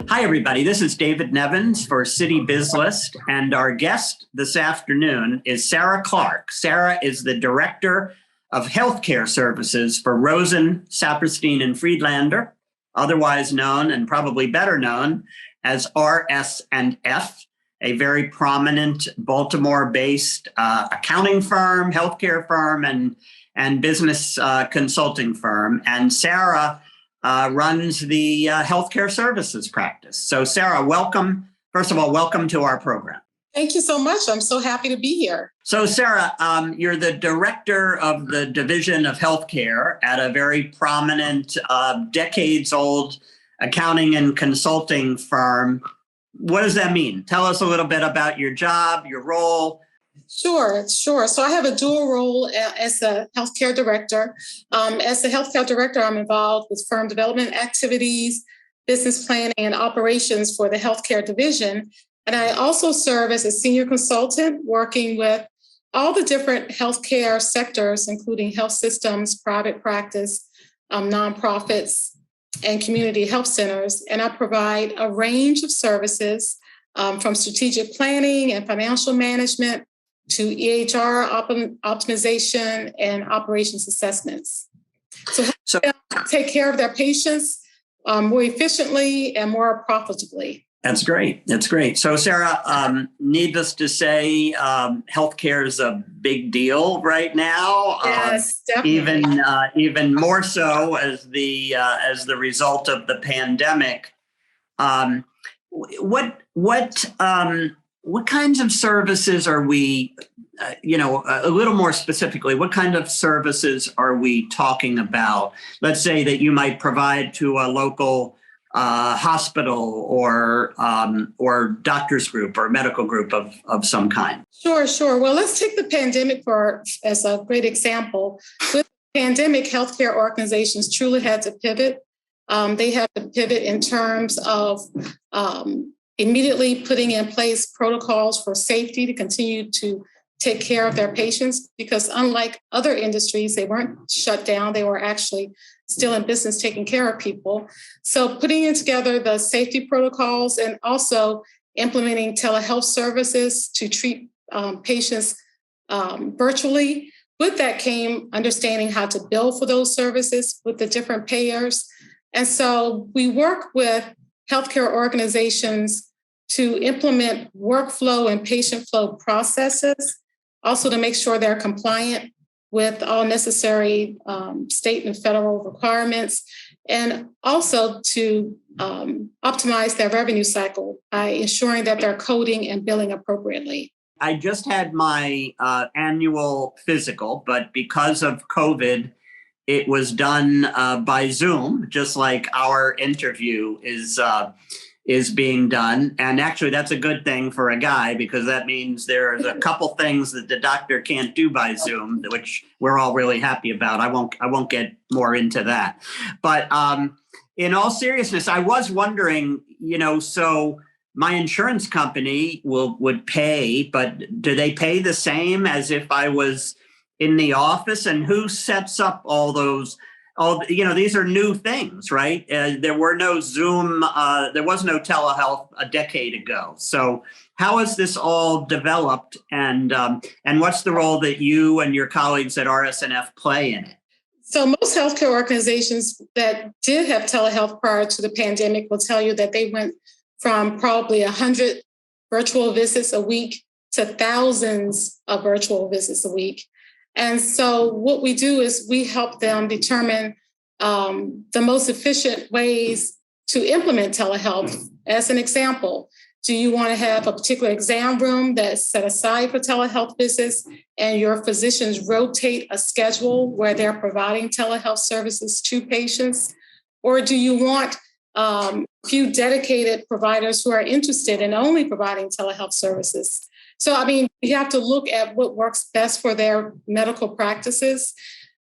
Hi, everybody. This is David Nevins for Citybiz List, and our guest this afternoon is Sarah Clarke. Sarah is the Director of Healthcare Services for Rosen, Saperstein, and Friedlander, otherwise known and probably better known as RS&F, a very prominent Baltimore-based accounting firm, healthcare firm, and business consulting firm. And Sarah runs the healthcare services practice. So Sarah, welcome. First of all, welcome to our program. Thank you so much. I'm so happy to be here. So Sarah, you're the director of the Division of Healthcare at a very prominent, decades-old accounting and consulting firm. What does that mean? Tell us a little bit about your job, your role. Sure. So I have a dual role as a healthcare director. As the healthcare director, I'm involved with firm development activities, business planning, and operations for the healthcare division. And I also serve as a senior consultant working with all the different healthcare sectors, including health systems, private practice, nonprofits, and community health centers. And I provide a range of services from strategic planning and financial management to EHR optimization and operations assessments. So take care of their patients more efficiently and more profitably. That's great. That's great. So Sarah, needless to say, healthcare is a big deal right now. Yes, definitely. Even more so as the result of the pandemic. What kinds of services are we, a little more specifically, what kind of services are we talking about? Let's say that you might provide to a local hospital or doctor's group or medical group of some kind. Sure. Well, let's take the pandemic as a great example. With the pandemic, healthcare organizations truly had to pivot. They had to pivot in terms of immediately putting in place protocols for safety to continue to take care of their patients, because unlike other industries, they weren't shut down. They were actually still in business taking care of people. So putting in together the safety protocols and also implementing telehealth services to treat patients virtually. With that came understanding how to bill for those services with the different payers. And so we work with healthcare organizations to implement workflow and patient flow processes, also to make sure they're compliant with all necessary state and federal requirements, and also to optimize their revenue cycle by ensuring that they're coding and billing appropriately. I just had my annual physical, but because of COVID, it was done by Zoom, just like our interview is being done. And actually, that's a good thing for a guy, because that means there's a couple things that the doctor can't do by Zoom, which we're all really happy about. I won't get more into that. But in all seriousness, I was wondering, so my insurance company would pay, but do they pay the same as if I was in the office? And who sets up all those? These are new things, right? There were no Zoom, there was no telehealth a decade ago. So how has this all developed, and what's the role that you and your colleagues at RS&F play in it? So most healthcare organizations that did have telehealth prior to the pandemic will tell you that they went from probably 100 virtual visits a week to thousands of virtual visits a week. And so what we do is we help them determine the most efficient ways to implement telehealth. As an example, do you want to have a particular exam room that's set aside for telehealth visits, and your physicians rotate a schedule where they're providing telehealth services to patients? Or do you want a few dedicated providers who are interested in only providing telehealth services? So, you have to look at what works best for their medical practices.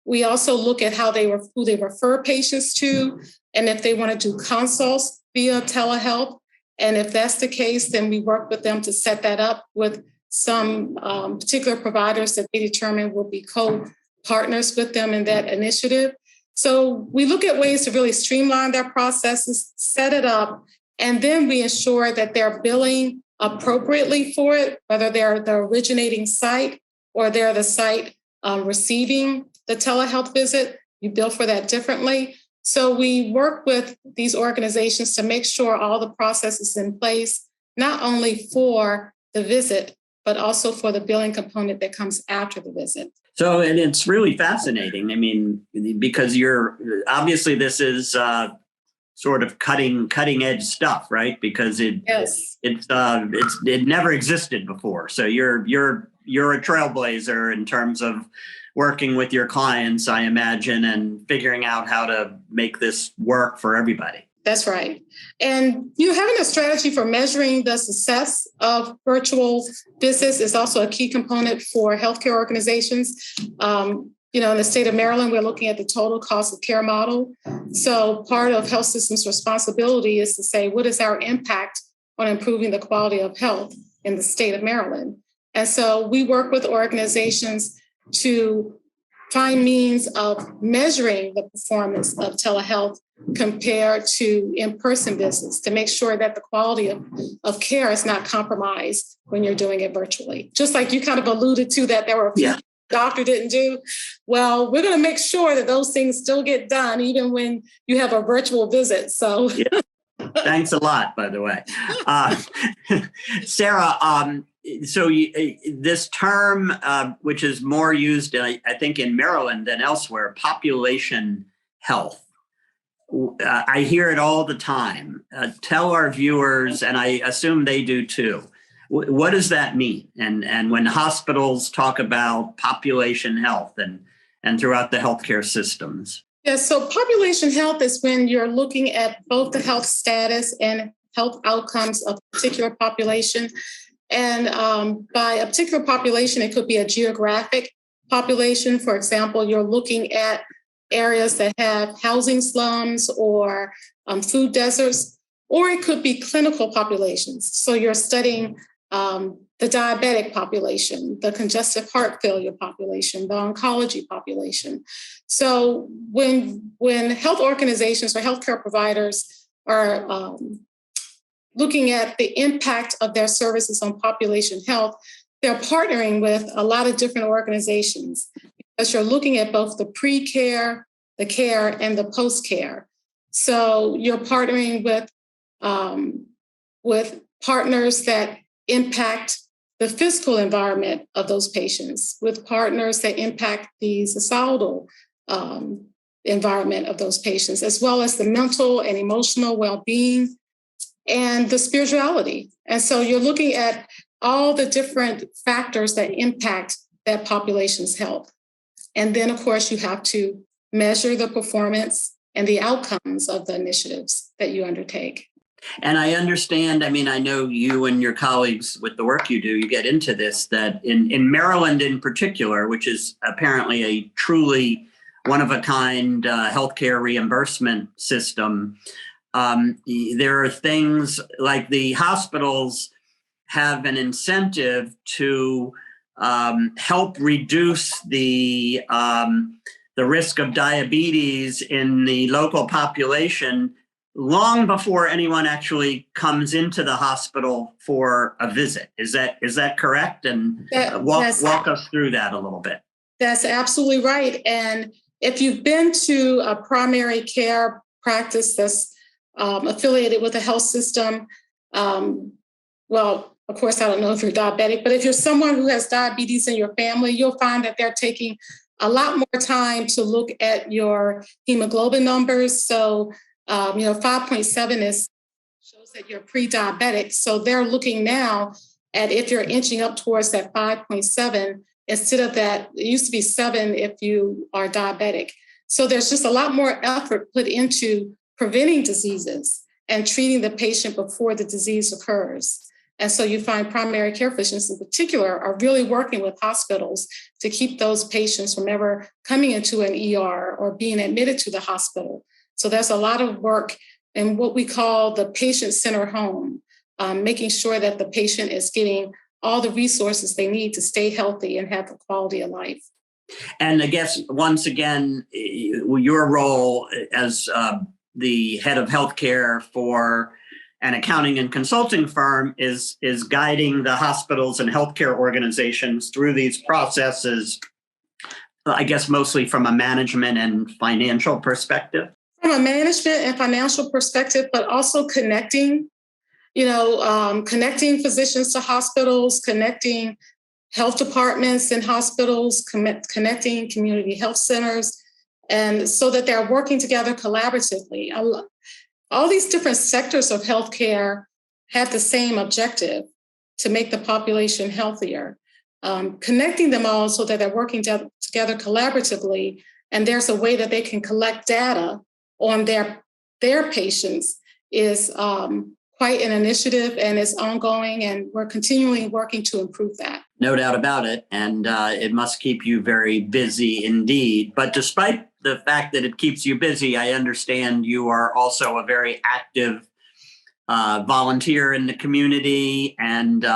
We also look at who they refer patients to, and if they want to do consults via telehealth. And if that's the case, then we work with them to set that up with some particular providers that they determine will be co-partners with them in that initiative. So we look at ways to really streamline their processes, set it up, And then we ensure that they're billing appropriately for it, whether they're the originating site or they're the site receiving the telehealth visit. You bill for that differently. So we work with these organizations to make sure all the processes in place, not only for the visit, but also for the billing component that comes after the visit. So, and it's really fascinating. I mean, because you're obviously this is sort of cutting edge stuff, right? Because it never existed before. So you're a trailblazer in terms of working with your clients, I imagine, and figuring out how to make this work for everybody. That's right. And having a strategy for measuring the success of virtual visits is also a key component for healthcare organizations. In the state of Maryland, we're looking at the total cost of care model. So part of health systems' responsibility is to say, what is our impact on improving the quality of health in the state of Maryland? And so we work with organizations to find means of measuring the performance of telehealth compared to in-person visits to make sure that the quality of care is not compromised when you're doing it virtually. Just like you kind of alluded to that there were a few doctor didn't do. Well, we're going to make sure that those things still get done even when you have a virtual visit. So thanks a lot, by the way. Sarah, so this term, which is more used, I think, in Maryland than elsewhere, population health. I hear it all the time. Tell our viewers, and I assume they do too, what does that mean? And when hospitals talk about population health and throughout the healthcare systems? Yeah, so population health is when you're looking at both the health status and health outcomes of a particular population. And by a particular population, it could be a geographic population. For example, you're looking at areas that have housing slums or food deserts, or it could be clinical populations. So you're studying the diabetic population, the congestive heart failure population, the oncology population. So when health organizations or healthcare providers are looking at the impact of their services on population health, they're partnering with a lot of different organizations because you're looking at both the pre-care, the care, and the post-care. So you're partnering with partners that impact the physical environment of those patients, with partners that impact the societal environment of those patients, as well as the mental and emotional well-being and the spirituality. And so you're looking at all the different factors that impact that population's health. And then, of course, you have to measure the performance and the outcomes of the initiatives that you undertake. And I understand, I mean, I know you and your colleagues with the work you do, you get into this, that in Maryland in particular, which is apparently a truly one-of-a-kind healthcare reimbursement system, there are things like the hospitals have an incentive to help reduce the risk of diabetes in the local population long before anyone actually comes into the hospital for a visit. Is that correct? And walk us through that a little bit. That's absolutely right. And if you've been to a primary care practice that's affiliated with a health system, well, of course, I don't know if you're diabetic, but if you're someone who has diabetes in your family, you'll find that they're taking a lot more time to look at your hemoglobin numbers. So 5.7 shows that you're pre-diabetic. So they're looking now at if you're inching up towards that 5.7 instead of that. It used to be 7 if you are diabetic. So there's just a lot more effort put into preventing diseases and treating the patient before the disease occurs. And so you find primary care physicians in particular are really working with hospitals to keep those patients from ever coming into an ER or being admitted to the hospital. So there's a lot of work in what we call the patient-centered home, making sure that the patient is getting all the resources they need to stay healthy and have a quality of life. And I guess, once again, your role as the head of healthcare for an accounting and consulting firm is guiding the hospitals and healthcare organizations through these processes, I guess mostly from a management and financial perspective. From a management and financial perspective, but also connecting, connecting physicians to hospitals, connecting health departments in hospitals, connecting community health centers, and so that they're working together collaboratively. All these different sectors of healthcare have the same objective, to make the population healthier. Connecting them all so that they're working together collaboratively, and there's a way that they can collect data on their patients is quite an initiative, and it's ongoing, and we're continually working to improve that. No doubt about it. And it must keep you very busy indeed. But despite the fact that it keeps you busy, I understand you are also a very active volunteer in the community, and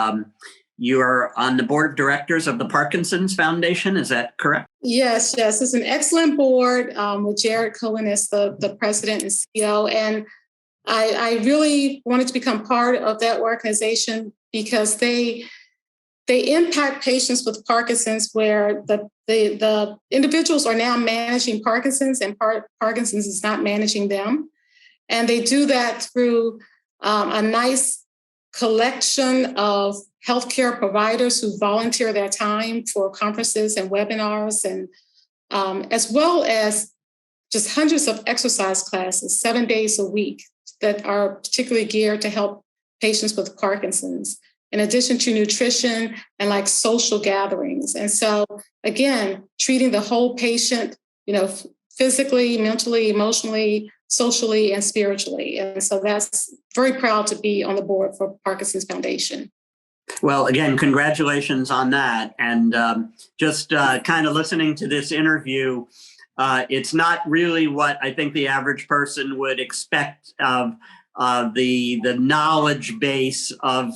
you are on the board of directors of the Parkinson's Foundation. Is that correct? Yes. It's an excellent board with Jared Cohen as the president and CEO. And I really wanted to become part of that organization because they impact patients with Parkinson's, where the individuals are now managing Parkinson's, and Parkinson's is not managing them. And they do that through a nice collection of healthcare providers who volunteer their time for conferences and webinars, and as well as just hundreds of exercise classes, 7 days a week, that are particularly geared to help patients with Parkinson's, in addition to nutrition and like social gatherings. And so, again, treating the whole patient, physically, mentally, emotionally, socially, and spiritually. And so that's very proud to be on the board for Parkinson's Foundation. Well, again, congratulations on that. And just kind of listening to this interview, it's not really what I think the average person would expect of the knowledge base of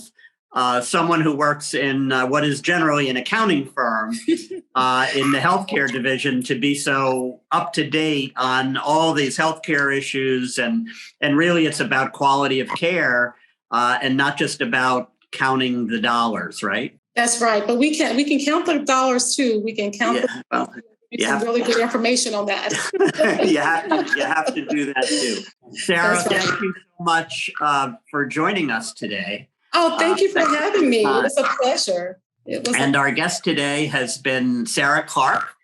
someone who works in what is generally an accounting firm in the healthcare division, to be so up to date on all these healthcare issues. And really, it's about quality of care and not just about counting the dollars, right? That's right. But we can count the dollars too. We can count some really good information on that. you have to do that too. Sarah, thank you so much for joining us today. Oh, thank you for having me. It was a pleasure. Our guest today has been Sarah Clarke,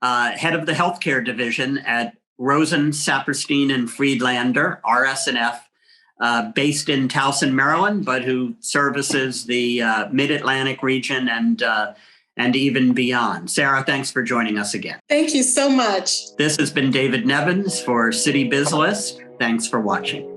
head of the healthcare division at Rosen, Saperstein, and Friedlander, RS&F, based in Towson, Maryland, but who services the Mid-Atlantic region and even beyond. Sarah, thanks for joining us again. Thank you so much. This has been David Nevins for Citybiz List. Thanks for watching.